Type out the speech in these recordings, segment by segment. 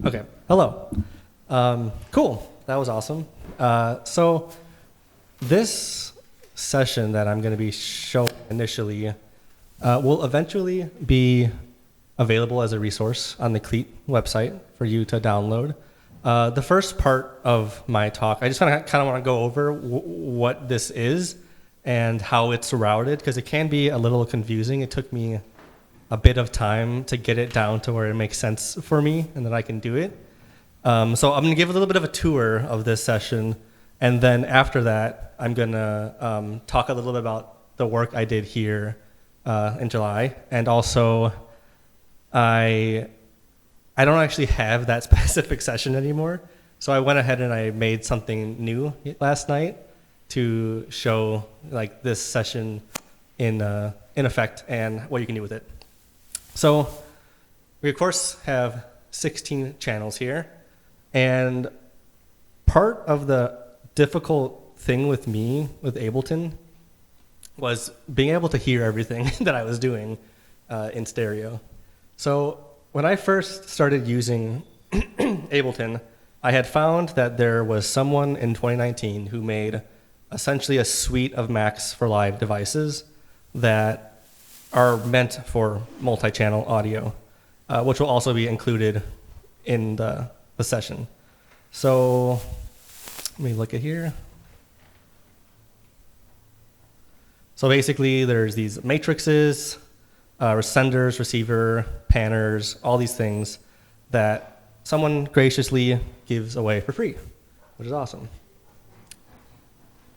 Okay, hello. Cool, that was awesome. So this session that I'm going to be showing initially will eventually be available as a resource on the CLEAT website for you to download. The first part of my talk, I just kind of want to go over what this is and how it's routed, because it can be a little confusing. It took me a bit of time to get it down to where it makes sense for me and that I can do it. So I'm going to give a little bit of a tour of this session, and then after that, I'm going to talk a little bit about the work I did here in July, and also I don't actually have that specific session anymore, so I went ahead and I made something new last night to show like this session in effect and what you can do with it. So we of course have 16 channels here, and part of the difficult thing with me with Ableton was being able to hear everything that I was doing in stereo. So when I first started using Ableton, I had found that there was someone in 2019 who made essentially a suite of Macs for live devices that are meant for multi-channel audio, which will also be included in the session. So let me look at here. So basically there's these matrices, senders, receiver, panners, all these things that someone graciously gives away for free, which is awesome.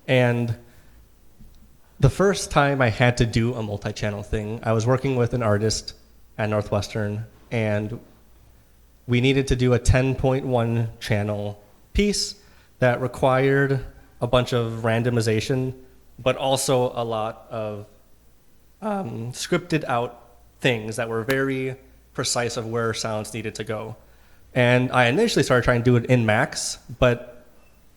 And the first time I had to do a multi-channel thing, I was working with an artist at Northwestern, and we needed to do a 10.1 channel piece that required a bunch of randomization, but also a lot of scripted out things that were very precise of where sounds needed to go. And I initially started trying to do it in Max, but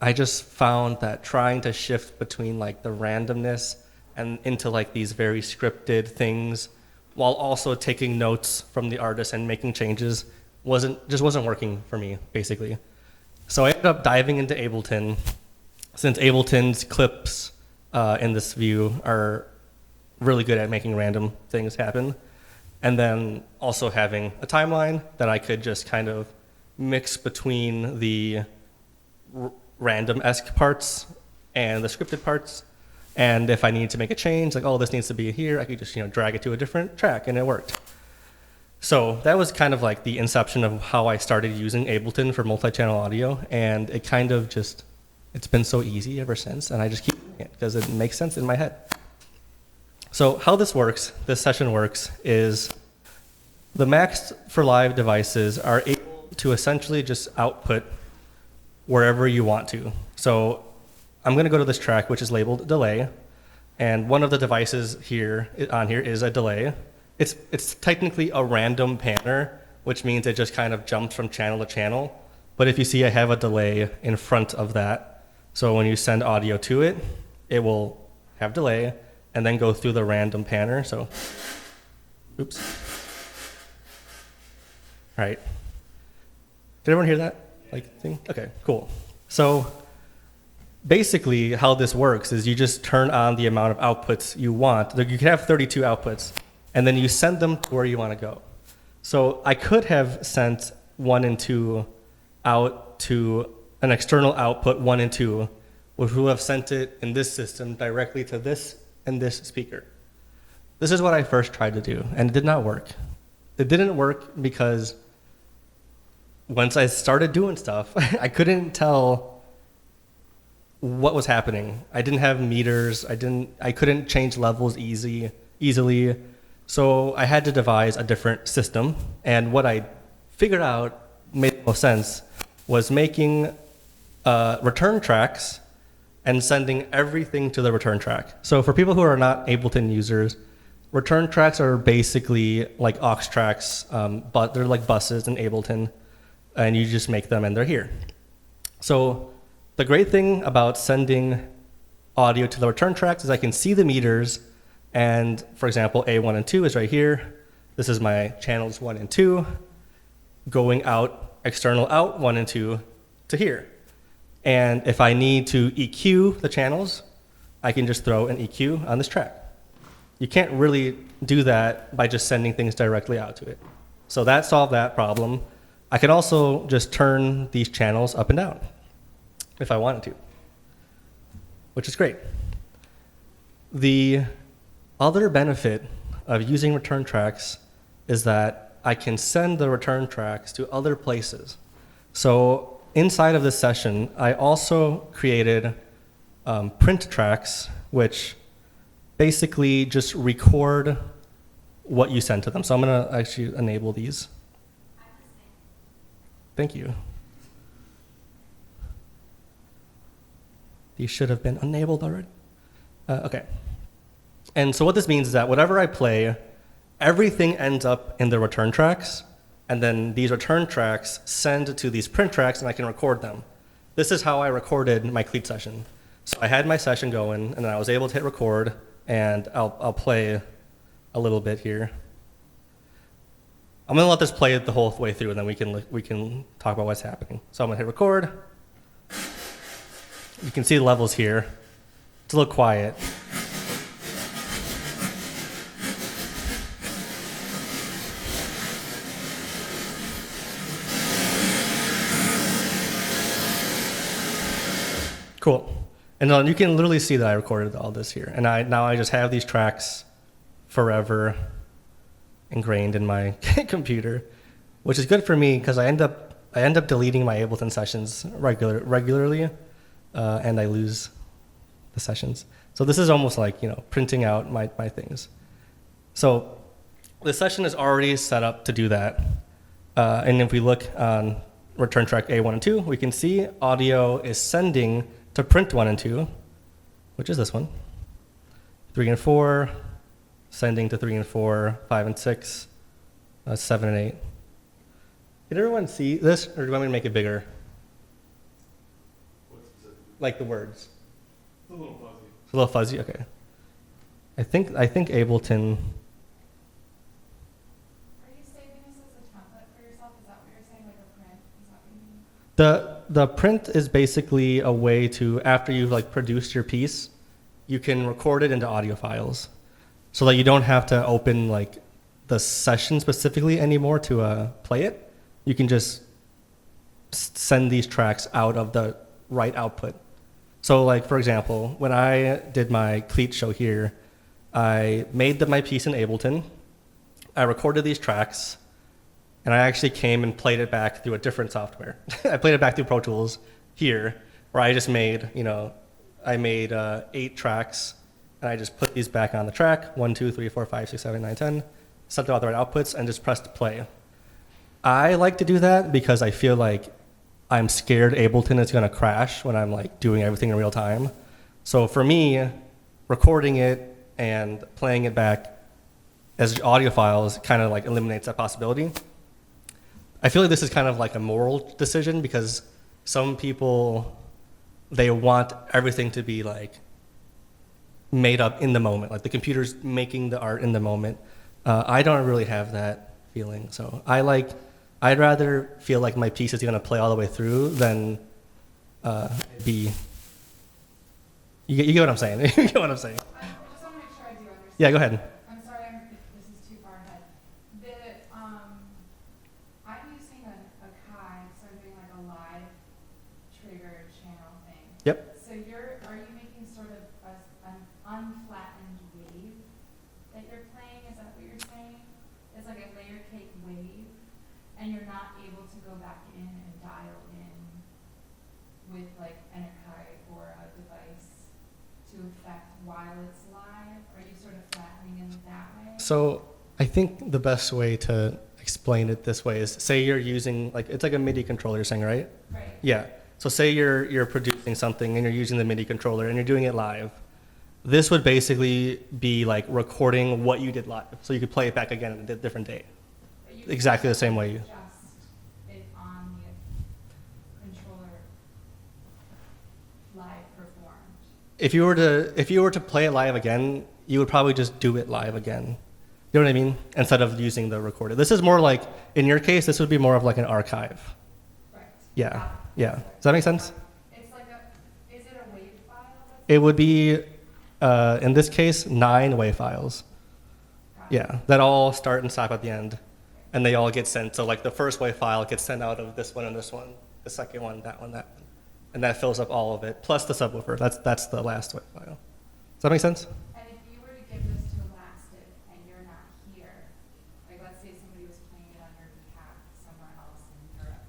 I just found that trying to shift between like the randomness and into like these very scripted things while also taking notes from the artist and making changes just wasn't working for me, basically. So I ended up diving into Ableton, since Ableton's clips in this view are really good at making random things happen, and then also having a timeline that I could just kind of mix between the random-esque parts and the scripted parts. And if I needed to make a change, like, oh, this needs to be here, I could just drag it to a different track, and it worked. So that was kind of like the inception of how I started using Ableton for multi-channel audio, and it kind of just, it's been so easy ever since, and I just keep doing it because it makes sense in my head. So how this works, this session works, is the Macs for live devices are able to essentially just output wherever you want to. So I'm going to go to this track, which is labeled delay, and one of the devices here on here is a delay. It's technically a random panner, which means it just kind of jumps from channel to channel. But if you see, I have a delay in front of that. So when you send audio to it, it will have delay and then go through the random panner. So, oops. All right. Did everyone hear that thing? Okay, cool. So basically how this works is you just turn on the amount of outputs you want. You can have 32 outputs, and then you send them to where you want to go. So I could have sent 1 and 2 out to an external output 1 and 2, which would have sent it in this system directly to this and this speaker. This is what I first tried to do, and it did not work. It didn't work because once I started doing stuff, I couldn't tell what was happening. I didn't have meters. I couldn't change levels easily. So I had to devise a different system. And what I figured out made the most sense was making return tracks and sending everything to the return track. So for people who are not Ableton users, return tracks are basically like aux tracks, but they're like buses in Ableton, and you just make them and they're here. So the great thing about sending audio to the return tracks is I can see the meters, and for example, A1 and 2 is right here. This is my channels 1 and 2 going out external out 1 and 2 to here. And if I need to EQ the channels, I can just throw an EQ on this track. You can't really do that by just sending things directly out to it. So that solved that problem. I can also just turn these channels up and down if I wanted to, which is great. The other benefit of using return tracks is that I can send the return tracks to other places. So inside of this session, I also created print tracks, which basically just record what you send to them. So I'm going to actually enable these. Thank you. These should have been enabled already. Okay. And so what this means is that whatever I play, everything ends up in the return tracks, and then these return tracks send to these print tracks, and I can record them. This is how I recorded my CLEAT session. So I had my session going, and then I was able to hit record, and I'll play a little bit here. I'm going to let this play the whole way through, and then we can talk about what's happening. So I'm going to hit record. You can see the levels here. It's a little quiet. Cool. And then you can literally see that I recorded all this here. And now I just have these tracks forever ingrained in my computer, which is good for me because I end up deleting my Ableton sessions regularly, and I lose the sessions. So this is almost like, printing out my things. So the session is already set up to do that. And if we look on return track A1 and 2, we can see audio is sending to print 1 and 2, which is this one. 3 and 4, sending to 3 and 4, 5 and 6, 7 and 8. Can everyone see this, or do you want me to make it bigger? Like the words? It's a little fuzzy. It's a little fuzzy, okay. I think Ableton. Are you saving this as a template for yourself? Is that what you're saying, like a print? Is that what you mean? The print is basically a way to, after you've produced your piece, you can record it into audio files, so that you don't have to open the session specifically anymore to play it. You can just send these tracks out of the right output. So for example, when I did my CLEAT show here, I made my piece in Ableton. I recorded these tracks, and I actually came and played it back through a different software. I played it back through Pro Tools here, where I just made, I made 8 tracks, and I just put these back on the track, 1, 2, 3, 4, 5, 6, 7, 8, 9, 10, set out the right outputs, and just pressed play. I like to do that because I feel like I'm scared Ableton is going to crash when I'm doing everything in real time. So for me, recording it and playing it back as audio files kind of eliminates that possibility. I feel like this is kind of a moral decision because some people, they want everything to be made up in the moment, the computer's making the art in the moment. I don't really have that feeling, so I'd rather feel like my piece is going to play all the way through than be. You get what I'm saying? You get what I'm saying? I just want to make sure I do understand. Yeah, go ahead. I'm sorry if this is too far ahead. I'm using a Kai, so I'm doing a live trigger channel thing. Yep. So are you making sort of an unflattened wave that you're playing? Is that what you're saying? It's like a layer cake wave, and you're not able to go back in and dial in with an Kai or a device to affect while it's live? Are you sort of flattening in that way? So I think the best way to explain it this way is, say you're using it's like a MIDI controller you're saying, right? Right. Yeah. So say you're producing something and you're using the MIDI controller and you're doing it live. This would basically be recording what you did live. So you could play it back again at a different date. Exactly the same way. Adjust it on the controller live performed. If you were to play it live again, you would probably just do it live again. You know what I mean? Instead of using the recorder. This is more in your case, this would be more of an archive. Yeah, yeah. Does that make sense? It's like is it a wave file? It would be, in this case, 9 WAV files. Yeah, that all start and stop at the end, and they all get sent. So like the first WAV file gets sent out of this one and this one, the second one, that one, and that fills up all of it plus the subwoofer. That's the last WAV file. Does that make sense? And if you were to give this to Elastic and you're not here, like let's say somebody was playing it on your behalf somewhere else in Europe,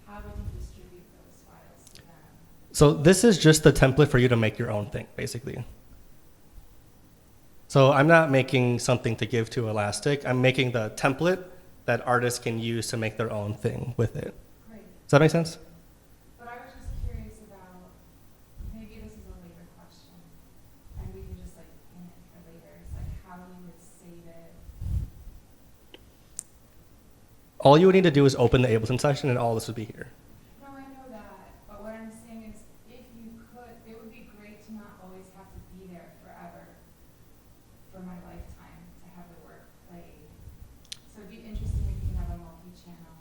how would you distribute those files to them? So this is just the template for you to make your own thing, basically. So I'm not making something to give to Elastic. I'm making the template that artists can use to make their own thing with it. Great. Does that make sense? But I was just curious about, maybe this is a later question, and we can just like pin it for later. It's like how you would save it. All you would need to do is open the Ableton session, and all this would be here. No, I know that, but what I'm saying is, if you could, it would be great to not always have to be there forever for my lifetime to have the work played. So it'd be interesting if you have a multi-channel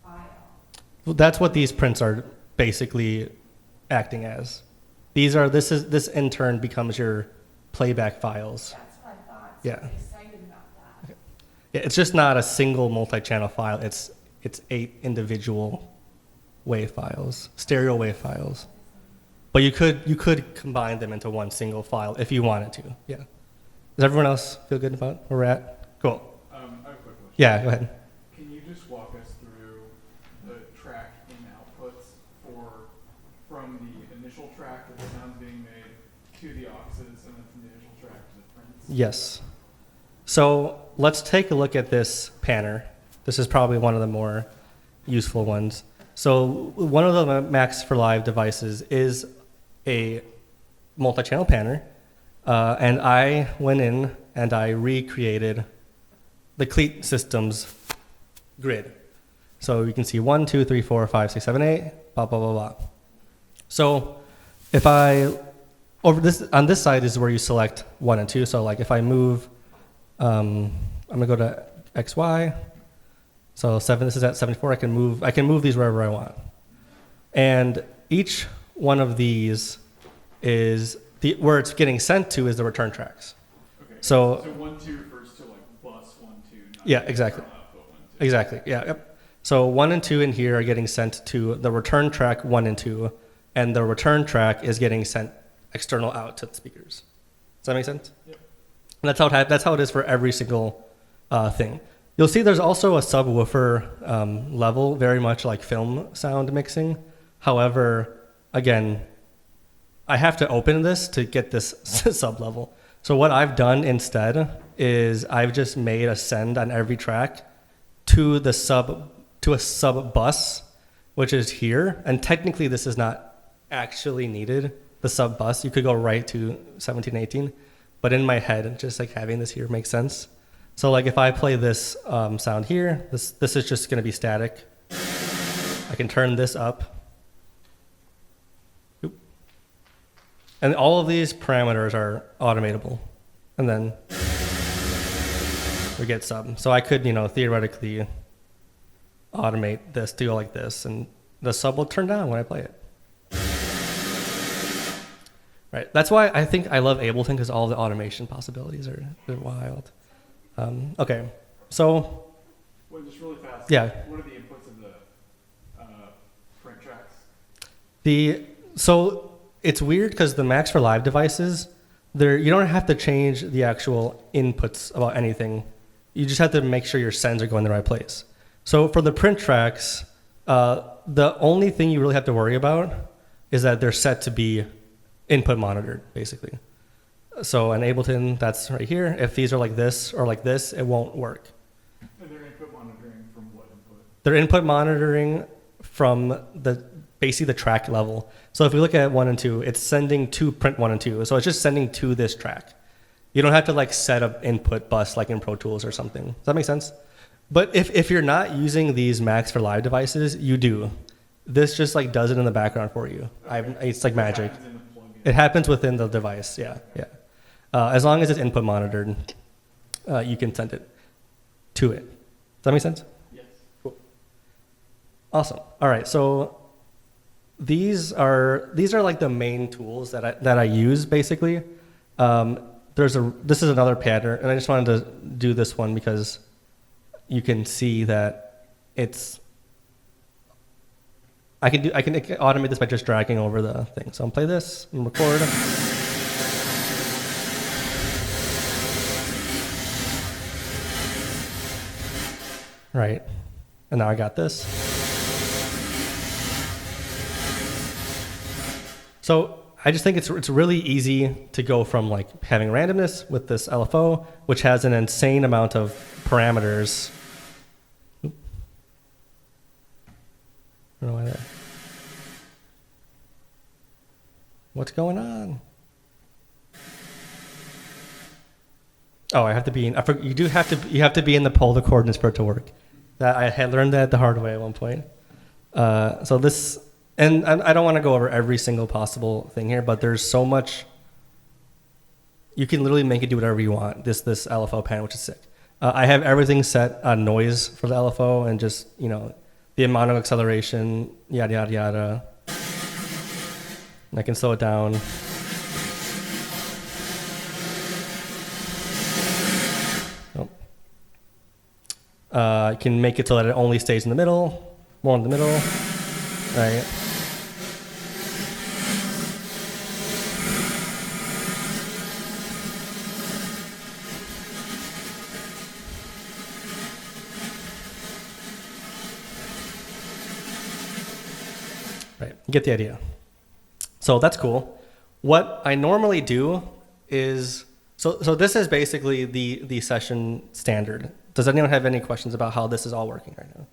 file. Well, that's what these prints are basically acting as. This in turn becomes your playback files. That's what I thought. So Yeah. I'm excited about that. Yeah, it's just not a single multi-channel file. It's 8 individual WAV files, stereo WAV files. But you could combine them into one single file if you wanted to. Yeah. Does everyone else feel good about where we're at? Cool. I have a quick question. Yeah, go ahead. Can you just walk us through the track in outputs from the initial track that the sound's being made to the auxes and then from the initial track to the prints? Yes. So let's take a look at this panner. This is probably one of the more useful ones. So one of the Max for Live devices is a multi-channel panner. And I went in and I recreated the CLEAT system's grid. So you can see 1, 2, 3, 4, 5, 6, 7, 8, blah, blah, blah, blah. So if on this side is where you select 1 and 2. So like if I move, I'm gonna go to X, Y. So 7, this is at 74. I can move these wherever I want. And each one of these is where it's getting sent to is the return tracks. Okay. So 1, 2 refers to like bus 1, 2. Not yeah, exactly. Output 1, 2. Exactly. Yeah. Yep. So 1 and 2 in here are getting sent to the return track 1 and 2, and the return track is getting sent external out to the speakers. Does that make sense? Yep. And that's how it is for every single thing. You'll see there's also a subwoofer level, very much like film sound mixing. However, again, I have to open this to get this sub level. So what I've done instead is I've just made a send on every track to a sub bus, which is here. And technically this is not actually needed, the sub bus. You could go right to 17, 18. But in my head, just like having this here makes sense. So like if I play this sound here, this is just gonna be static. I can turn this up. Oop. And all of these parameters are automatable. And then we get sub. So I could, theoretically automate this to go like this, and the sub will turn down when I play it. Right. That's why I think I love Ableton, because all the automation possibilities are wild. Okay. So. Wait, just really fast. Yeah. What are the inputs of the print tracks? So it's weird because the Max for Live devices, you don't have to change the actual inputs about anything. You just have to make sure your sends are going the right place. So for the print tracks, the only thing you really have to worry about is that they're set to be input monitored, basically. So in Ableton, that's right here. If these are like this or like this, it won't work. And they're input monitoring from what input? They're input monitoring from basically the track level. So if we look at 1 and 2, it's sending to print 1 and 2. So it's just sending to this track. You don't have to like set up input bus like in Pro Tools or something. Does that make sense? But if you're not using these Max for Live devices, you do. This just like does it in the background for you. Okay. It's like magic. Happens in the plugin. It happens within the device. Yeah, yeah. As long as it's input monitored, you can send it to it. Does that make sense? Yes. Cool. Awesome. All right. So these are like the main tools that I use basically. This is another pattern, and I just wanted to do this one because you can see that I can automate this by just dragging over the thing. So I'll play this and record. Right. And now I got this. So I just think it's really easy to go from like having randomness with this LFO, which has an insane amount of parameters. Oop. I don't know why that. What's going on? Oh, I have to be in. You have to be in the polar coordinates for it to work. That I had learned that the hard way at one point. So this. And I don't want to go over every single possible thing here, but there's so much. You can literally make it do whatever you want. This LFO pan, which is sick. I have everything set on noise for the LFO and just, you know, the amount of acceleration, yada, yada, yada. And I can slow it down. I can make it so that it only stays in the middle, more in the middle, right? Right, you get the idea. So that's cool. What I normally do is, so this is basically the session standard. Does anyone have any questions about how this is all working right now?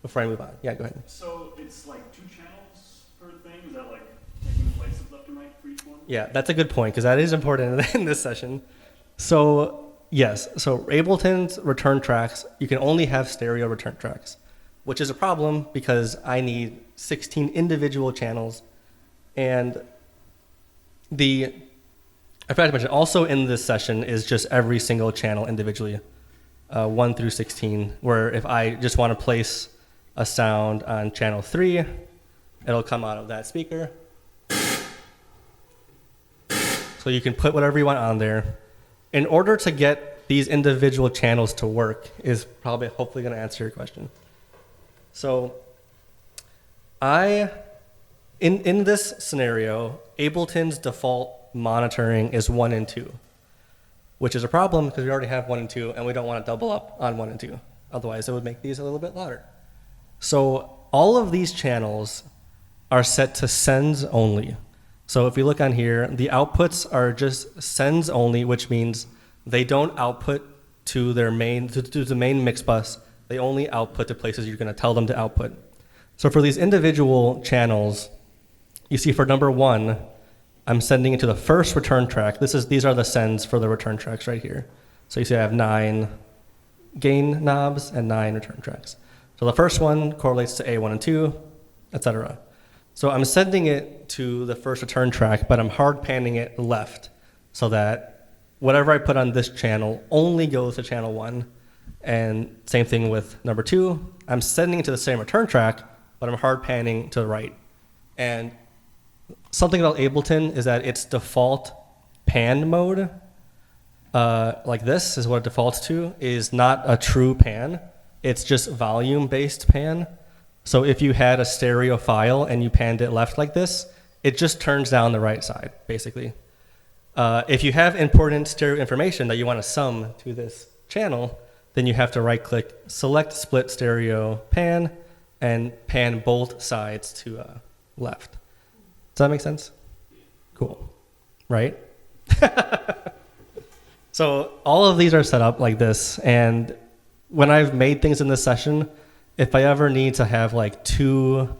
Before I move on. Yeah, go ahead. So it's like 2 channels per thing? Is that like taking place of left and right for each one? Yeah, that's a good point because that is important in this session. So yes, so Ableton's return tracks, you can only have stereo return tracks, which is a problem because I need 16 individual channels. And I forgot to mention, also in this session is just every single channel individually, 1 through 16, where if I just want to place a sound on channel 3, it'll come out of that speaker. So you can put whatever you want on there. In order to get these individual channels to work is probably hopefully going to answer your question. So in this scenario, Ableton's default monitoring is 1 and 2, which is a problem because we already have 1 and 2 and we don't want to double up on 1 and 2. Otherwise, it would make these a little bit louder. So all of these channels are set to sends only. So if we look on here, the outputs are just sends only, which means they don't output to their main, to the main mix bus. They only output to places you're going to tell them to output. So for these individual channels, you see for number 1, I'm sending it to the first return track. These are the sends for the return tracks right here. So you see I have 9 gain knobs and 9 return tracks. So the first one correlates to A1 and 2, etc. So I'm sending it to the first return track, but I'm hard panning it left so that whatever I put on this channel only goes to channel 1. And same thing with number 2. I'm sending it to the same return track, but I'm hard panning to the right. And something about Ableton is that its default pan mode, like this is what it defaults to, is not a true pan. It's just volume-based pan. So if you had a stereo file and you panned it left like this, it just turns down the right side, basically. If you have important stereo information that you want to sum to this channel, then you have to right-click, select split stereo pan, and pan both sides to left. Does that make sense? Cool. Right? So all of these are set up like this, and when I've made things in this session, if I ever need to have like 2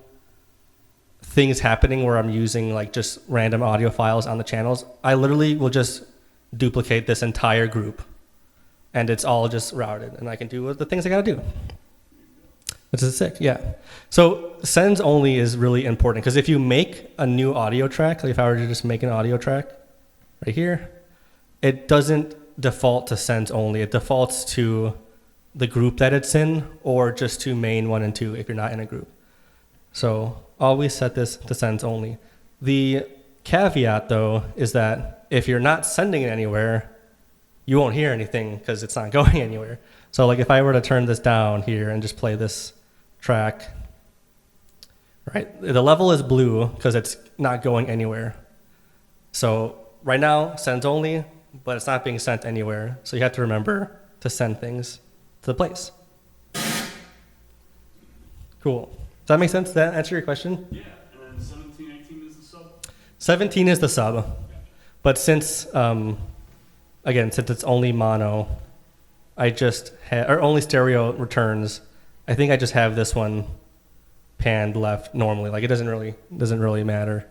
things happening where I'm using like just random audio files on the channels, I literally will just duplicate this entire group, and it's all just routed, and I can do the things I gotta do. Which is sick, yeah. So sends only is really important because if you make a new audio track, like if I were to just make an audio track right here, it doesn't default to sends only. It defaults to the group that it's in or just to main 1 and 2 if you're not in a group. So always set this to sends only. The caveat though is that if you're not sending it anywhere, you won't hear anything because it's not going anywhere. So like if I were to turn this down here and just play this track, right? The level is blue because it's not going anywhere. So right now, sends only, but it's not being sent anywhere. So you have to remember to send things to the place. Cool. Does that make sense? Does that answer your question? Yeah, and then 17, 18 is the sub? 17 is the sub. But since, again, since it's only mono, I just or only stereo returns, I think I just have this one panned left normally. Like it doesn't really matter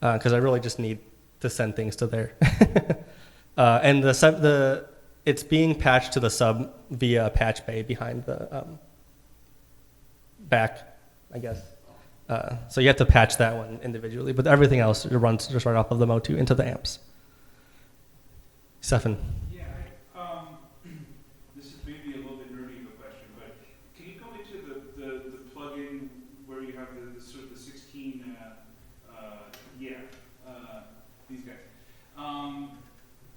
because I really just need to send things to there. And it's being patched to the sub via a patch bay behind the back, I guess. So you have to patch that one individually, but everything else runs just right off of the Motu into the amps. Stefan. Yeah, this is maybe a little bit nerdy of a question, but can you go into the plugin where you have the sort of the 16, these guys.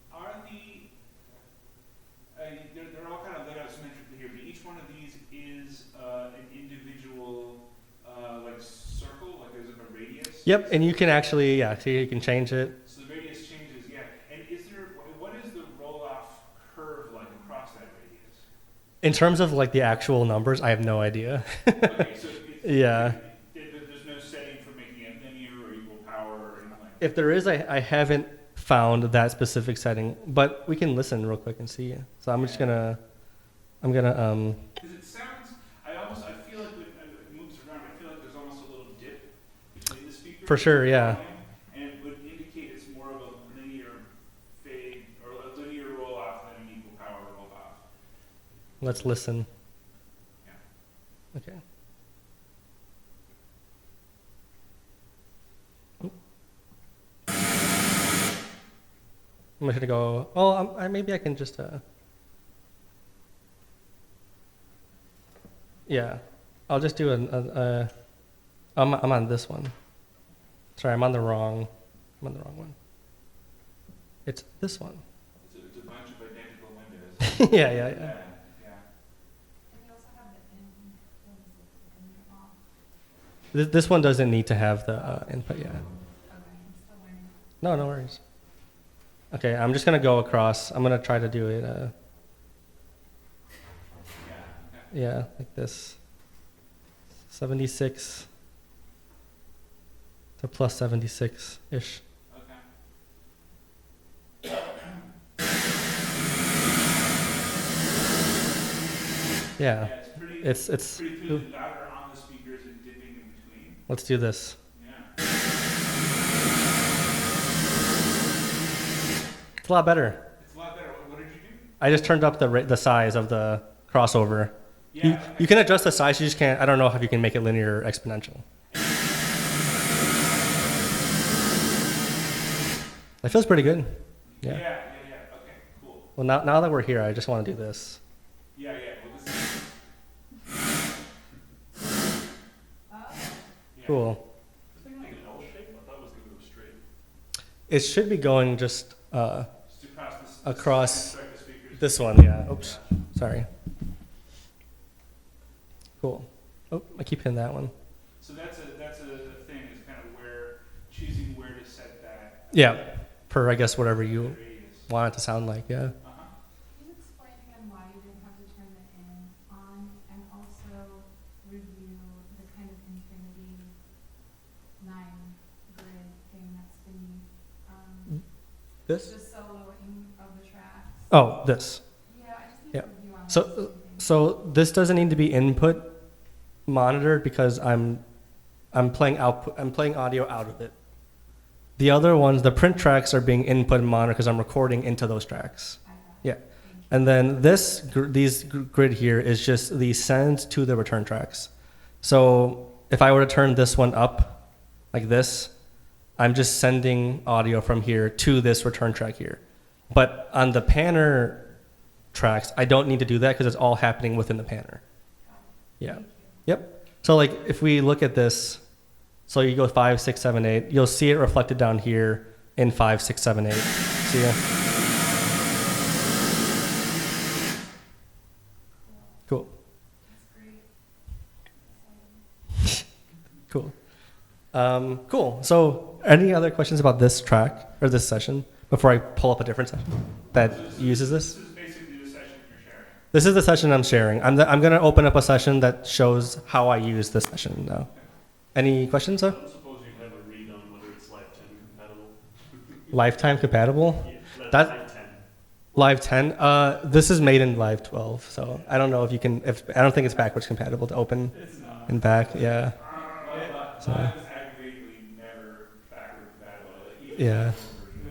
Are they're all kind of laid out symmetrically here, but each one of these is an individual like circle, like there's a radius? Yep, and you can actually, see you can change it. So the radius changes, yeah. And what is the roll-off curve like across that radius? In terms of like the actual numbers, I have no idea. Okay, so Yeah. There's no setting for making it linear or equal power or anything like that? If there is, I haven't found that specific setting, but we can listen real quick and see. So because Because it sounds, I feel like when it moves around, I feel like there's almost a little dip between the speakers. For sure, yeah. And it would indicate it's more of a linear fade, or a linear roll off than an equal power roll off. let's listen. Yeah. Okay. I'm just gonna go. Oh, maybe I can just. Yeah, I'll just do I'm on this one. Sorry, I'm on the wrong one. It's this one. It's a bunch of identical windows. Yeah. Yeah. And you also have the in off. This one doesn't need to have the input yet. Okay, I'm still learning. No worries. Okay, I'm just gonna go across. I'm gonna try to do it. Yeah, like this. 76 to plus 76 ish. Okay. Yeah, It's it's. pretty clearly louder on the speakers and dipping in between. Let's do this. Yeah. It's a lot better. It's a lot better. What did you do? I just turned up the size of the crossover. Yeah. You can adjust the size. You just can't. I don't know if you can make it linear or exponential. That feels pretty good. Yeah. Okay, cool. Well, now that we're here, I just want to do this. Yeah. Well, this is, yeah. Cool. Is this thing like an L shape? I thought it was going to go straight. It should be going just Just across this. across Strike the speakers. this one. Yeah. Oops. Sorry. Cool. Oh, I keep hitting that one. So that's a thing is kind of choosing where to set that. Yeah. Per I guess whatever you radius. want it to sound like. Yeah. Uh-huh. Can you explain again why you didn't have to turn the in on, and also review the kind of infinity 9 grid thing that's beneath This. the soloing of the tracks? Oh, this. Yeah, I just need Yeah. a review on So- those two things. So this doesn't need to be input monitored because I'm playing output. I'm playing audio out of it. The other ones, the print tracks, are being input and monitored because I'm recording into those tracks. I got it. Yeah. Thank you. And then these grid here is just the sends to the return tracks. So if I were to turn this one up like this, I'm just sending audio from here to this return track here. But on the panner tracks, I don't need to do that because it's all happening within the panner. Yeah. Thank you. Yep. So like if we look at this, So you go 5, 6, 7, 8. You'll see it reflected down here in 5, 6, 7, 8. See ya? Cool. That's great. Cool. Cool. So, any other questions about this track or this session before I pull up a different session that uses this? This is basically the session you're sharing. This is the session I'm sharing. I'm going to open up a session that shows how I use this session now. Any questions, sir? I don't suppose you have a read on whether it's lifetime compatible. Lifetime compatible? Yeah, That- Live 10. Live 10. This is made in Live 12, so I don't know if you can. I don't think it's backwards compatible to open It's not. and back. Yeah. So- Live is actively never backward compatible. Even Yeah.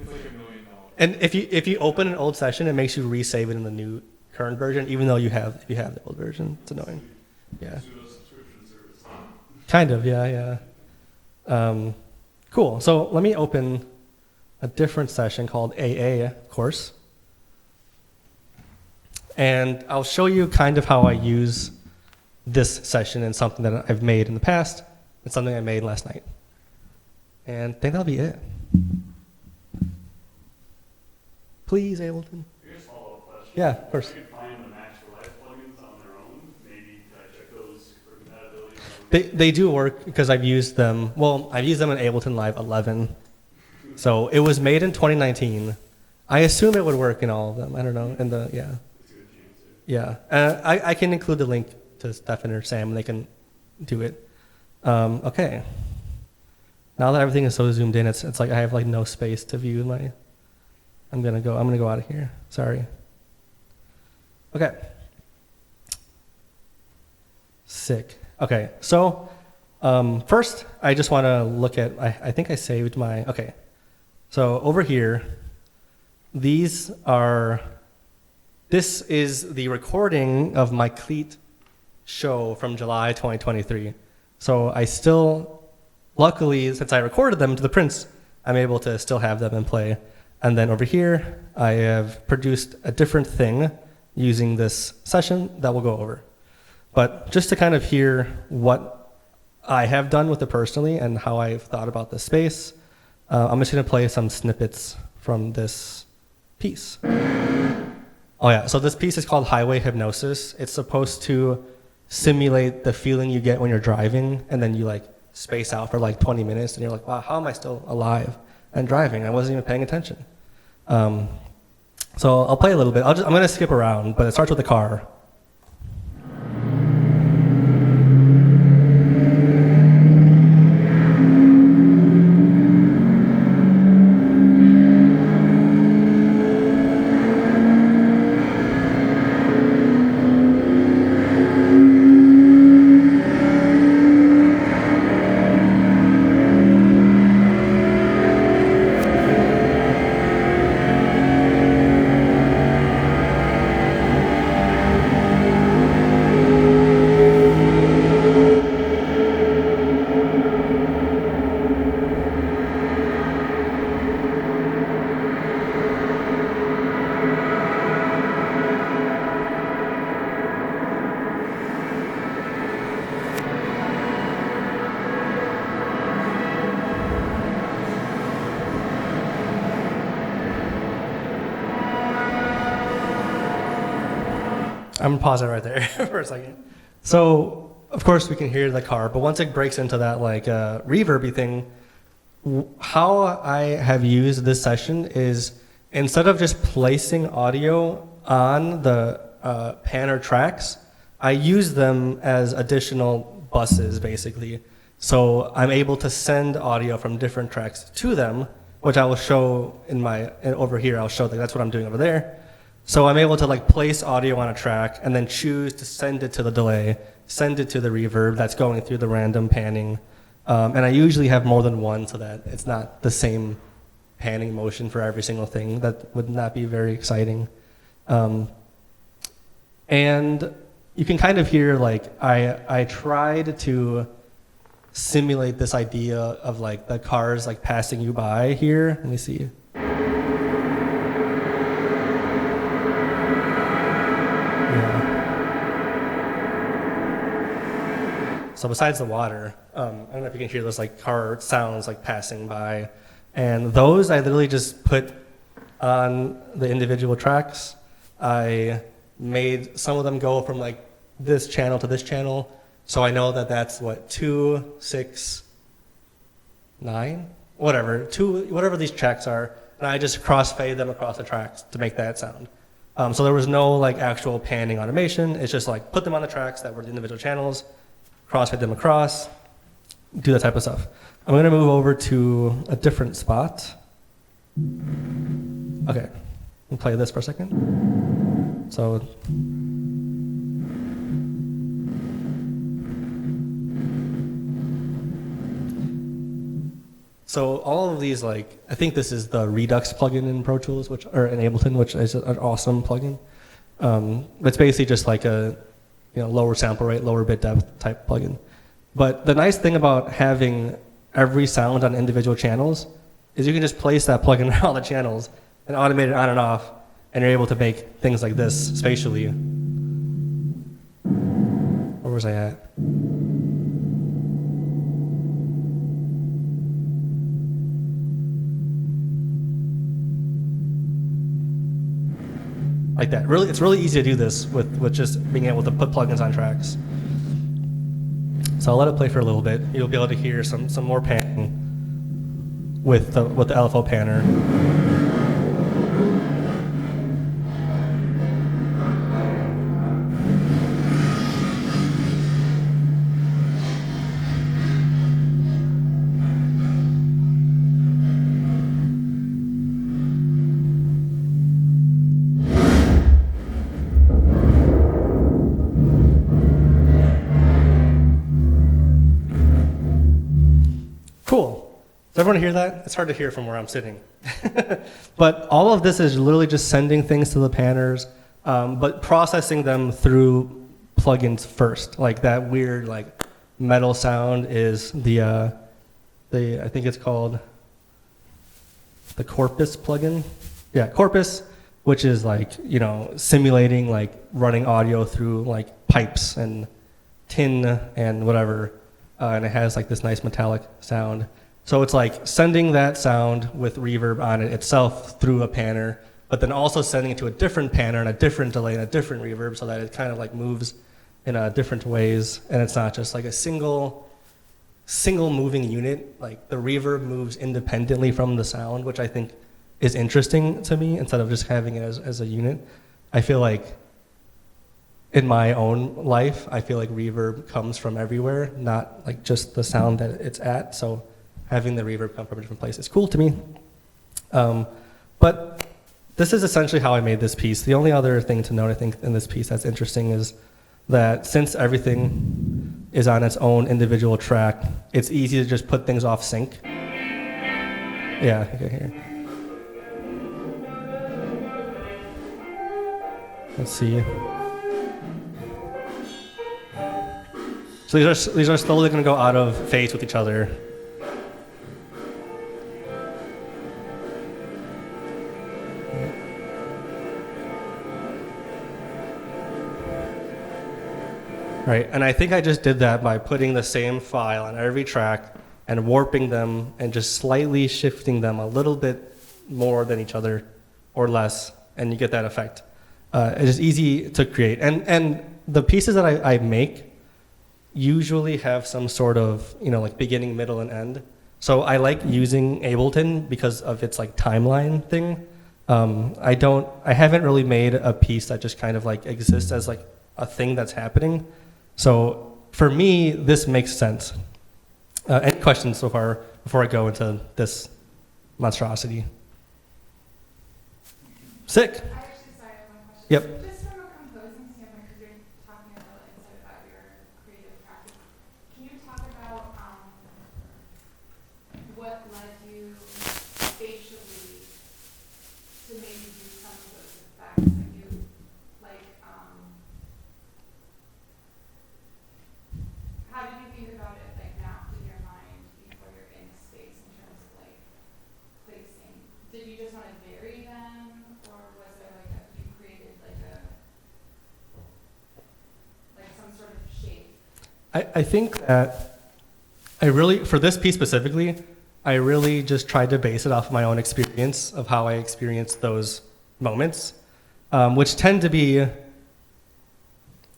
It's like $1 million. And if you open an old session, it makes you resave it in the new current version, even though you have the old version. It's annoying. Yeah. Pseudo subscription service. Kind of. Yeah. Cool. So let me open a different session called AA, of course. And I'll show you kind of how I use this session in something that I've made in the past and something I made last night. And I think that'll be it. Please, Ableton. Here's a follow-up question. Yeah, of course. If I could find the Max for Life plugins on their own, maybe could I check those for compatibility? They do work because I've used them. Well, I've used them in Ableton Live 11. So it was made in 2019. I assume it would work in all of them. I don't know. Yeah. It's a good chance. Yeah, I can include the link to Stefan or Sam, and they can do it. Okay. Now that everything is so zoomed in, it's like I have like no space to view my. I'm gonna go out of here. Sorry. Okay. Sick. Okay. So first, I just want to look at. I think I saved my. Okay. So over here, this is the recording of my CLEAT show from July 2023. So I still, luckily, since I recorded them to the prints, I'm able to still have them in play. And then over here, I have produced a different thing using this session that we'll go over. But just to kind of hear what I have done with it personally and how I've thought about the space, I'm just going to play some snippets from this piece. Oh yeah, so this piece is called Highway Hypnosis. It's supposed to simulate the feeling you get when you're driving, and then you like space out for like 20 minutes, and you're like, wow, how am I still alive and driving? I wasn't even paying attention. So I'll play a little bit. I'm going to skip around, but it starts with a car. I'm gonna pause it right there for a second. So, of course, we can hear the car, but once it breaks into that like reverby thing, how I have used this session is instead of just placing audio on the panner tracks, I use them as additional buses, basically. So I'm able to send audio from different tracks to them, which I will show over here. I'll show that's what I'm doing over there. So I'm able to like place audio on a track and then choose to send it to the delay, send it to the reverb that's going through the random panning. And I usually have more than one so that it's not the same panning motion for every single thing. That would not be very exciting. And you can kind of hear like I tried to simulate this idea of like the cars like passing you by here. Let me see. So besides the water, I don't know if you can hear those like car sounds like passing by, and those I literally just put on the individual tracks. I made some of them go from like this channel to this channel, so I know that that's what 2, 6, 9, whatever these tracks are, and I just crossfade them across the tracks to make that sound. So there was no like actual panning automation. It's just like put them on the tracks that were the individual channels, crossfade them across, do that type of stuff. I'm gonna move over to a different spot. Okay, we'll play this for a second. So all of these, like, I think this is the Redux plugin in Pro Tools, or in Ableton, which is an awesome plugin. It's basically just like a lower sample rate, lower bit depth type plugin. But the nice thing about having every sound on individual channels is you can just place that plugin on all the channels and automate it on and off, and you're able to make things like this spatially. Where was I at? Like that. Really, it's really easy to do this with just being able to put plugins on tracks. So I'll let it play for a little bit. You'll be able to hear some more panning with the LFO panner. Cool. Does everyone hear that? It's hard to hear from where I'm sitting. But all of this is literally just sending things to the panners, but processing them through plugins first. Like that weird like metal sound is the I think it's called the Corpus plugin. Yeah, Corpus, which is like, simulating like running audio through like pipes and tin and whatever. And it has like this nice metallic sound. So it's like sending that sound with reverb on it itself through a panner, but then also sending it to a different panner and a different delay and a different reverb so that it kind of like moves in different ways. And it's not just like a single moving unit. Like the reverb moves independently from the sound, which I think is interesting to me instead of just having it as a unit. I feel like in my own life, I feel like reverb comes from everywhere, not like just the sound that it's at. So having the reverb come from a different place is cool to me. But this is essentially how I made this piece. The only other thing to note, I think, in this piece that's interesting is that since everything is on its own individual track, it's easy to just put things off sync. Yeah, okay, here. Let's see. So these are slowly going to go out of phase with each other. Right, and I think I just did that by putting the same file on every track and warping them and just slightly shifting them a little bit more than each other or less, and you get that effect. It is easy to create. And the pieces that I make usually have some sort of, like beginning, middle, and end. So I like using Ableton because of its like timeline thing. I haven't really made a piece that just kind of like exists as like a thing that's happening. So for me, this makes sense. Any questions so far before I go into this monstrosity? Sick. I actually, sorry, I have one question. Yep. Just from a composing standpoint, because you're talking a little instead about your creative practice, can you talk about what led you spatially to maybe do some of those effects that you like? How did you think about it, like mapped in your mind before you're in space in terms of like placing? Did you just want to vary them, or was there like you created like a I think that I really, for this piece specifically, I really just tried to base it off my own experience of how I experienced those moments, which tend to be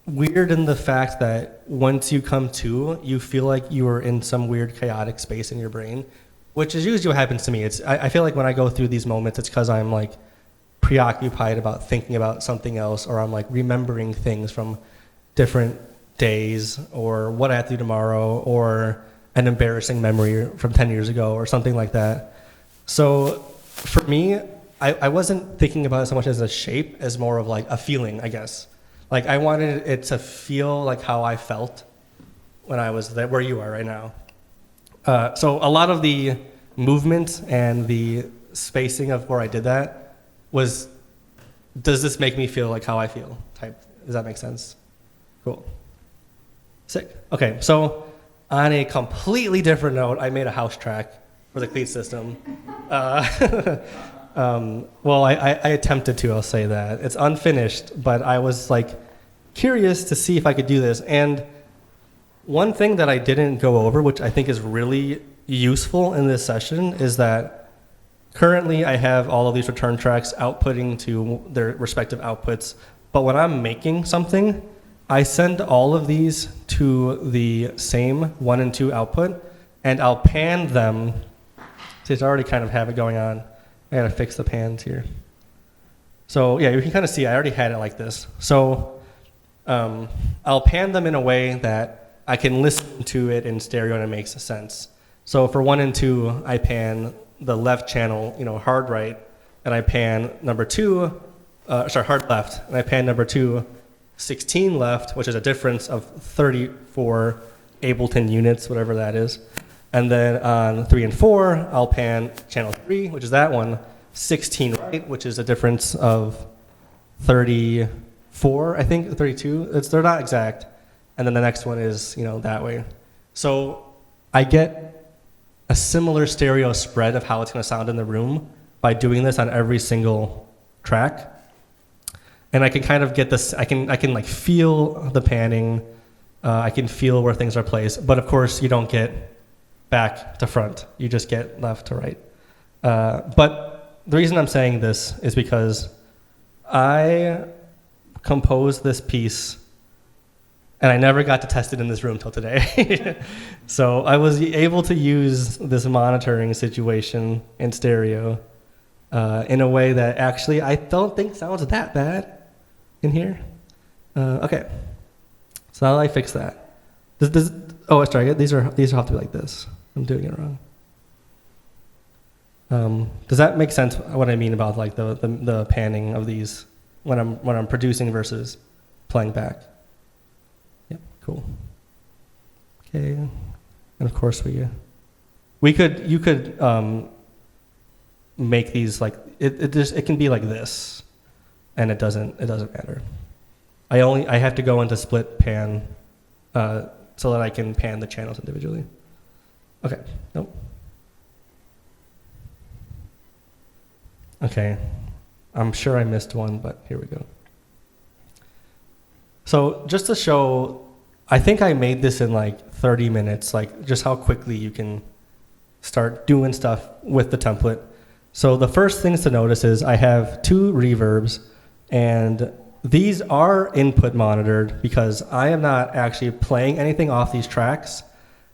weird in the fact that once you come to, you feel like you are in some weird chaotic space in your brain, which is usually what happens to me. I feel like when I go through these moments, it's because I'm like preoccupied about thinking about something else, or I'm like remembering things from different days, or what I have to do tomorrow, or an embarrassing memory from 10 years ago, or something like that. So for me, I wasn't thinking about it so much as a shape, as more of like a feeling, I guess. Like I wanted it to feel like how I felt when I was there, where you are right now. So a lot of the movement and the spacing of where I did that was, does this make me feel like how I feel type? Does that make sense? Cool. Sick. Okay, so on a completely different note, I made a house track for the CLEAT system. Well, I attempted to, I'll say that. It's unfinished, but I was like curious to see if I could do this. And one thing that I didn't go over, which I think is really useful in this session, is that currently I have all of these return tracks outputting to their respective outputs. But when I'm making something, I send all of these to the same 1 and 2 output, and I'll pan them. See, it's already kind of have it going on. I gotta fix the pans here. So yeah, you can kind of see I already had it like this. So I'll pan them in a way that I can listen to it in stereo and it makes sense. So for 1 and 2, I pan the left channel, hard right, and I pan number 2, hard left, and I pan number 2, 16 left, which is a difference of 34 Ableton units, whatever that is. And then on 3 and 4, I'll pan channel 3, which is that one, 16 right, which is a difference of 34, I think, 32. They're not exact. And then the next one is, that way. So I get a similar stereo spread of how it's going to sound in the room by doing this on every single track. And I can kind of get this, I can like feel the panning, I can feel where things are placed, but of course you don't get back to front, you just get left to right. But the reason I'm saying this is because I composed this piece and I never got to test it in this room till today. So I was able to use this monitoring situation in stereo in a way that actually I don't think sounds that bad in here. Okay, so now that I fix that. Oh, sorry, these have to be like this. I'm doing it wrong. Does that make sense? What I mean about like the panning of these when I'm producing versus playing back? Yep, cool. Okay, and of course you could make these like it can be like this, and it doesn't matter. I have to go into split pan so that I can pan the channels individually. Okay, nope. Okay, I'm sure I missed one, but here we go. So just to show, I think I made this in like 30 minutes, like just how quickly you can start doing stuff with the template. So the first things to notice is I have 2 reverbs, and these are input monitored because I am not actually playing anything off these tracks.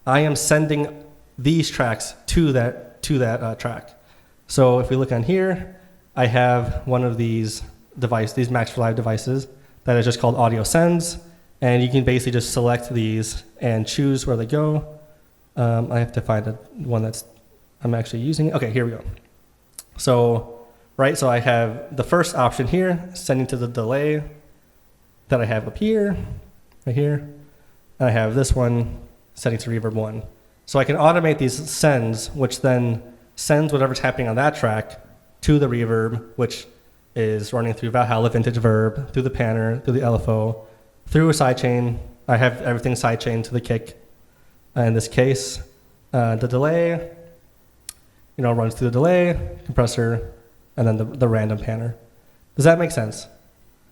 I am sending these tracks to that track. So if we look on here, I have one of these Max for Live devices that is just called Audio Sends, and you can basically just select these and choose where they go. I have to find one that's I'm actually using. Okay, here we go. So I have the first option here, sending to the delay that I have up here, right here, and I have this one, setting to reverb 1. So I can automate these sends, which then sends whatever's happening on that track to the reverb, which is running through Valhalla Vintage Verb, through the panner, through the LFO, through a sidechain. I have everything sidechained to the kick. In this case, the delay, runs through the delay, compressor, and then the random panner. Does that make sense?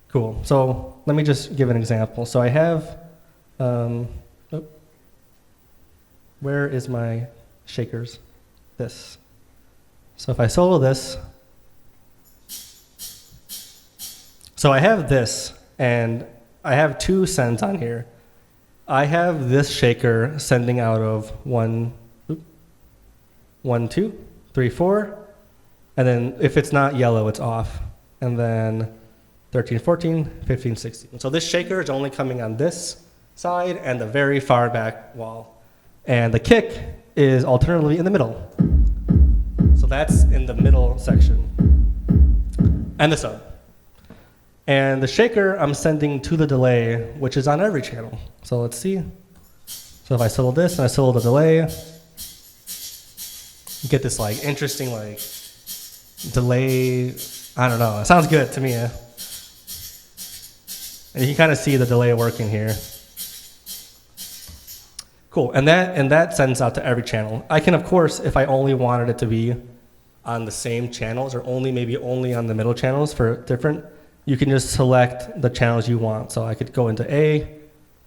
Cool. So let me just give an example. So I have, Where is my shakers? This. So if I solo this, so I have this, and I have two sends on here. I have this shaker sending out of 1, 2, 3, 4, and then if it's not yellow, it's off. And then 13, 14, 15, 16. So this shaker is only coming on this side and the very far back wall. And the kick is alternately in the middle. So that's in the middle section. And the sub. And the shaker I'm sending to the delay, which is on every channel. So let's see. So if I solo this and I solo the delay, you get this like interesting like delay. I don't know. It sounds good to me. And you can kind of see the delay working here. Cool. And that sends out to every channel. I can, of course, if I only wanted it to be on the same channels or maybe only on the middle channels for different, you can just select the channels you want. So I could go into A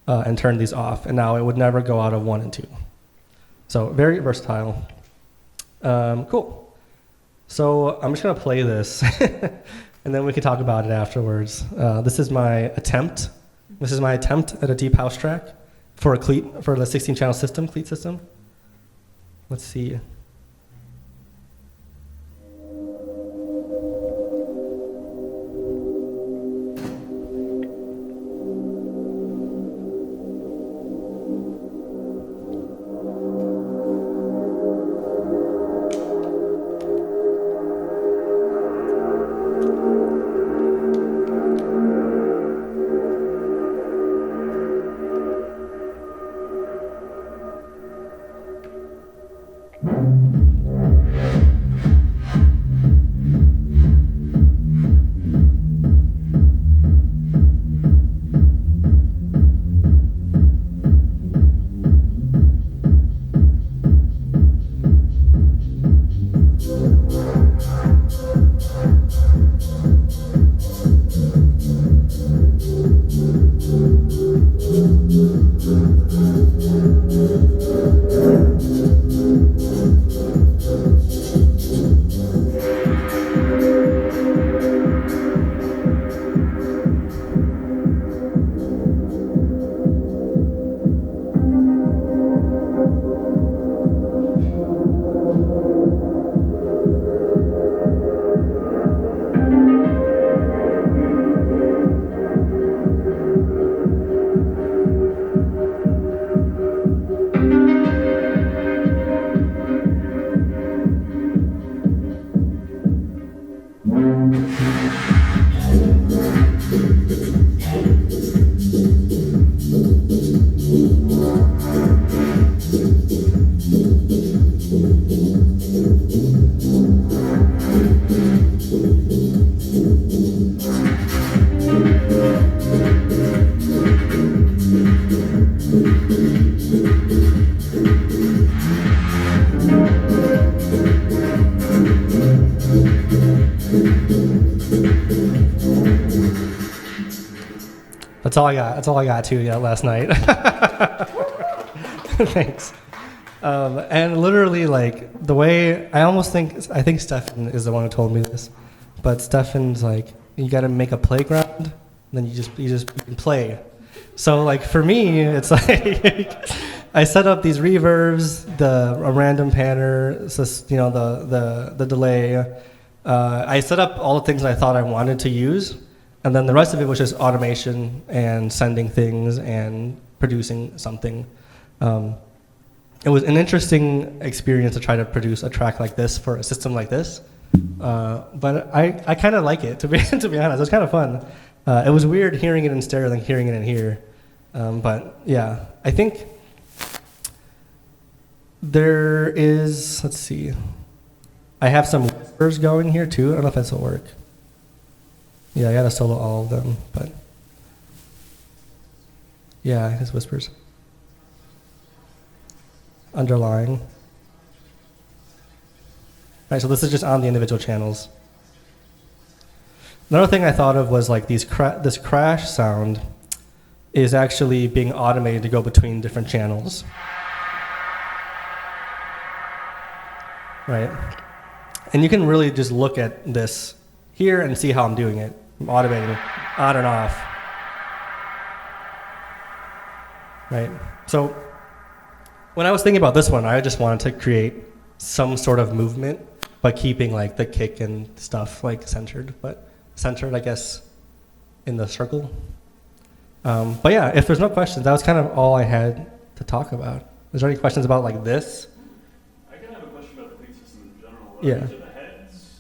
and turn these off. And now it would never go out of 1 and 2. So very versatile. Cool. So I'm just going to play this, and then we can talk about it afterwards. This is my attempt. This is my attempt at a deep house track for a cleat, for the 16-channel system, cleat system. Let's see. That's all I got. That's all I got too. Yeah, last night. Thanks. And literally, like the way I think Stefan is the one who told me this, but Stefan's like, you got to make a playground, and then you can play. So like for me, it's like I set up these reverbs, a random panner, the delay. I set up all the things I thought I wanted to use. And then the rest of it was just automation and sending things and producing something. It was an interesting experience to try to produce a track like this for a system like this. But I kind of like it, to be honest. It was kind of fun. It was weird hearing it in stereo than hearing it in here. But yeah, I think there is, let's see. I have some whispers going here too. I don't know if this will work. Yeah, I gotta solo all of them, but yeah, his whispers. Underlying. All right, so this is just on the individual channels. Another thing I thought of was like this crash sound is actually being automated to go between different channels. right? And you can really just look at this here and see how I'm doing it. I'm automating on and off, right? So when I was thinking about this one, I just wanted to create some sort of movement, but keeping like the kick and stuff like centered, I guess, in the circle. But yeah, if there's no questions, that was kind of all I had to talk about. Is there any questions about like this? I kind of have a question about the cleat system in general. Yeah. Are the heads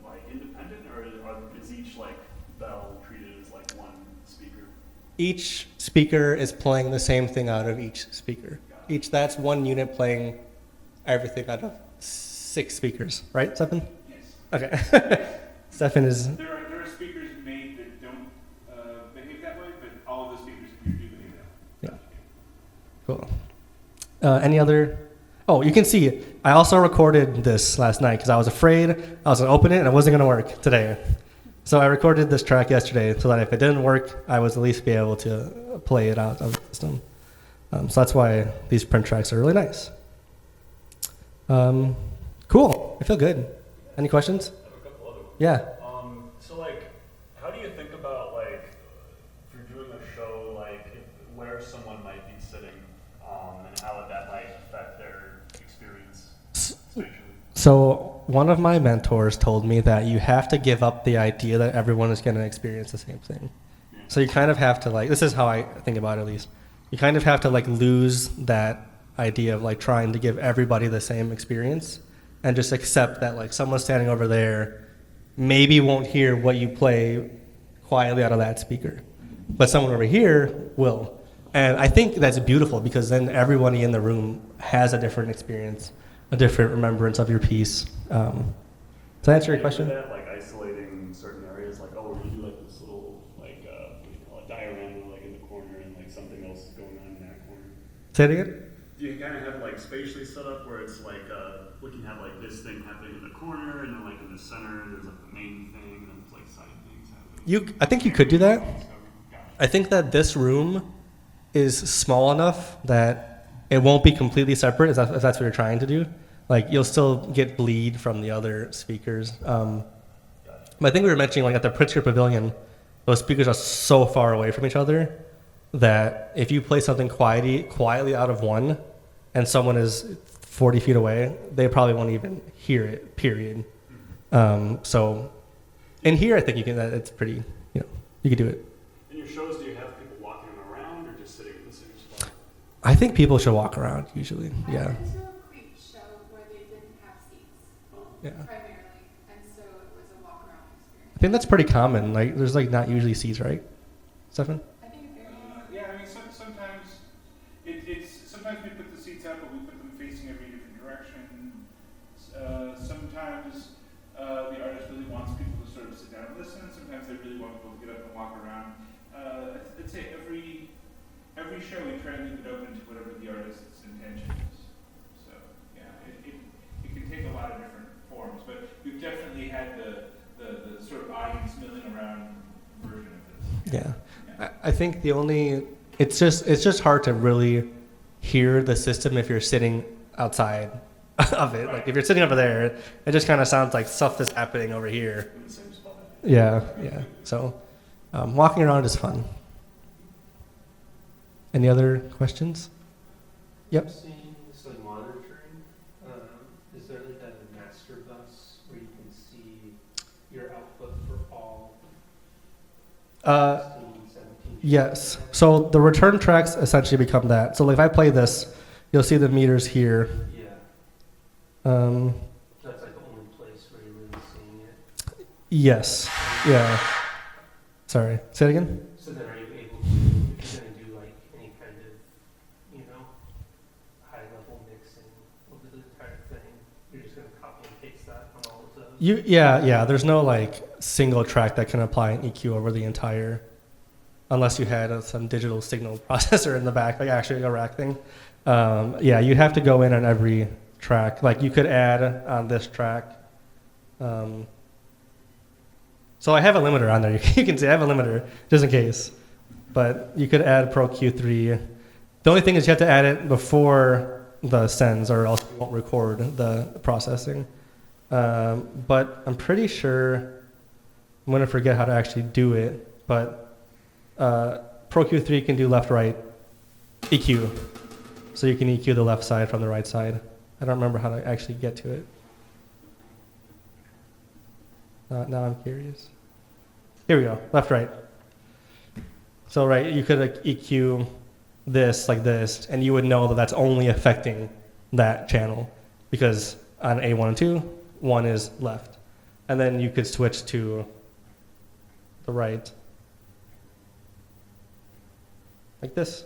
like independent, or is each like bell treated as like one speaker? Each speaker is playing the same thing out of each speaker. That's one unit playing everything out of 6 speakers, right, Stefan? Yes. Okay. Stefan is. There are speakers made that don't behave that way, but all of the speakers here do behave that way. Yeah. Cool. Any other? Oh, you can see I also recorded this last night because I was afraid I was going to open it and it wasn't going to work today. So I recorded this track yesterday so that if it didn't work, I would at least be able to play it out of the system. So that's why these print tracks are really nice. Cool. I feel good. Any questions? I have a couple other ones. Yeah. So like, how do you think about like, if you're doing a show, like where someone might be sitting, and how that might affect their experience spatially? So one of my mentors told me that you have to give up the idea that everyone is going to experience the same thing. So you kind of have to like, this is how I think about it at least. You kind of have to like lose that idea of like trying to give everybody the same experience and just accept that like someone standing over there maybe won't hear what you play quietly out of that speaker, but someone over here will. And I think that's beautiful because then everybody in the room has a different experience, a different remembrance of your piece. Does that answer your question? That, like isolating certain areas, like oh, we're gonna do like this little like what do you call it, diorama like in the corner, and like something else is going on in that corner. Say it again? You kind of have like spatially set up where it's like we can have like this thing happening in the corner, and then like in the center there's like the main thing, and then it's like side things happening. I think you could do that. I think that this room is small enough that it won't be completely separate if that's what you're trying to do. Like you'll still get bleed from the other speakers. But I think we were mentioning like at the Pritzker Pavilion, those speakers are so far away from each other that if you play something quietly out of one and someone is 40 feet away, they probably won't even hear it, period. So in here, I think it's pretty, you can do it. In your shows, do you have people walking around or just sitting in the same spot? I think people should walk around usually, yeah. I went to a Crete show where they didn't have seats, Yeah. primarily, and so it was a walk-around experience. I think that's pretty common. Like there's like not usually seats, right, Stefan? I think it varies. Yeah, I mean, sometimes sometimes we put the seats out, but we put them facing every different direction. Sometimes the artist really wants people to sort of sit down and listen. Sometimes they really want people to get up and walk around. I'd say every show we try and leave it open to whatever the artist's intention is. So yeah, it can take a lot of different forms, but we've definitely had the sort of audience milling around version of this. Yeah. I think it's just hard to really hear the system if you're sitting outside of it. Like if you're sitting over there, it just kind of sounds like stuff is happening over here. In the same spot. Yeah. So walking around is fun. Any other questions? Yep. Seeing this like monitoring, is there like a master bus where you can see your output for all 16, 17? Yes. So the return tracks essentially become that. So like if I play this, you'll see the meters here. Yeah, Um, that's like the only place where you're really seeing it. yes. Yeah. Sorry. Say it again. So then are you able to, if you're going to do like any kind of, high level mixing over the entire thing, you're just going to copy and paste that on all of those? Yeah. There's no like single track that can apply an EQ over the entire, unless you had some digital signal processor in the back, like actually a rack thing. Yeah, you'd have to go in on every track. Like you could add on this track. So I have a limiter on there. You can see I have a limiter just in case. But you could add Pro Q3. The only thing is you have to add it before the sends, or else it won't record the processing. But I'm pretty sure I'm gonna forget how to actually do it. But Pro Q3 can do left right EQ, so you can EQ the left side from the right side. I don't remember how to actually get to it. Now I'm curious. Here we go, left right. So right, you could EQ this like this, and you would know that that's only affecting that channel, because on A1 and 2, one is left. And then you could switch to the right, like this.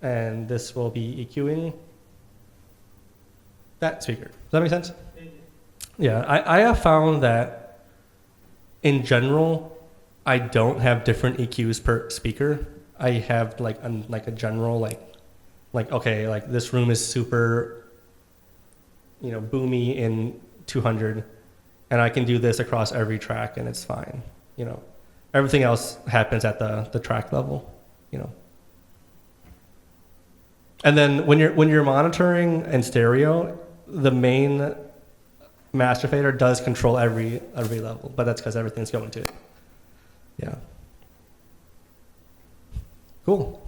And this will be EQing that speaker. Does that make sense? Yeah, I have found that in general, I don't have different EQs per speaker. I have like a general like okay, like this room is super, you know, boomy in 200, and I can do this across every track and it's fine. You know, everything else happens at the track level. You know, and then when you're monitoring in stereo, the main master fader does control every level, but that's because everything's going to it. Yeah. Cool.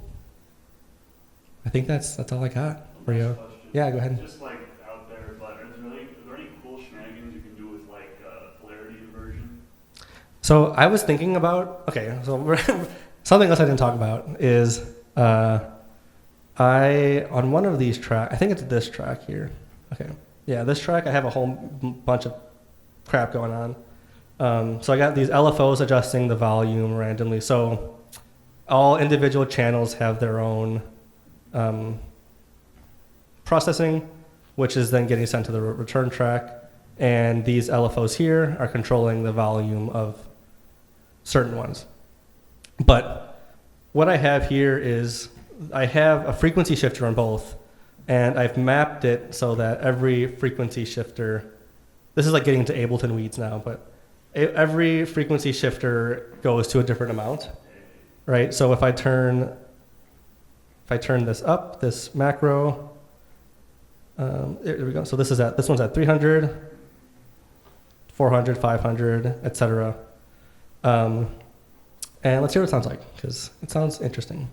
I think that's all I got for you. Yeah, go ahead. Just like out there, but are there any cool shenanigans you can do with like polarity inversion? So I was thinking about, okay, so something else I didn't talk about is on one of these tracks, I think it's this track here. Okay. Yeah, this track, I have a whole bunch of crap going on. So I got these LFOs adjusting the volume randomly. So all individual channels have their own processing, which is then getting sent to the return track. And these LFOs here are controlling the volume of certain ones. But what I have here is I have a frequency shifter on both, and I've mapped it so that every frequency shifter, this is like getting into Ableton weeds now, but every frequency shifter goes to a different amount, right? So if I turn this up, this macro, there we go. So this one's at 300, 400, 500, etc. And let's hear what it sounds like, because it sounds interesting.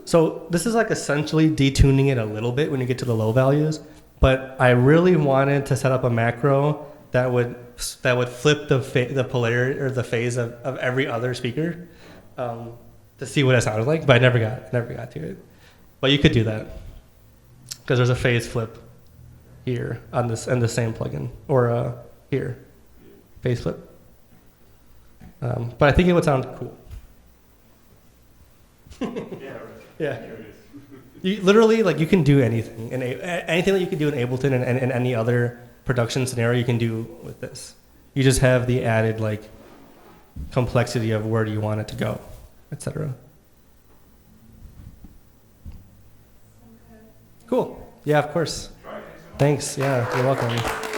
So this is like essentially detuning it a little bit when you get to the low values, but I really wanted to set up a macro that would flip the polarity or the phase of every other speaker to see what it sounded like, but I never got to it. But you could do that because there's a phase flip here on this and the same plugin, or here, phase flip. But I think it would sound cool. Yeah. Yeah. You literally, like, you can do anything, and anything that you can do in Ableton and any other production scenario you can do with this. You just have the added like complexity of where do you want it to go, etc. Cool. Yeah, of course. Thanks. Yeah, you're welcome.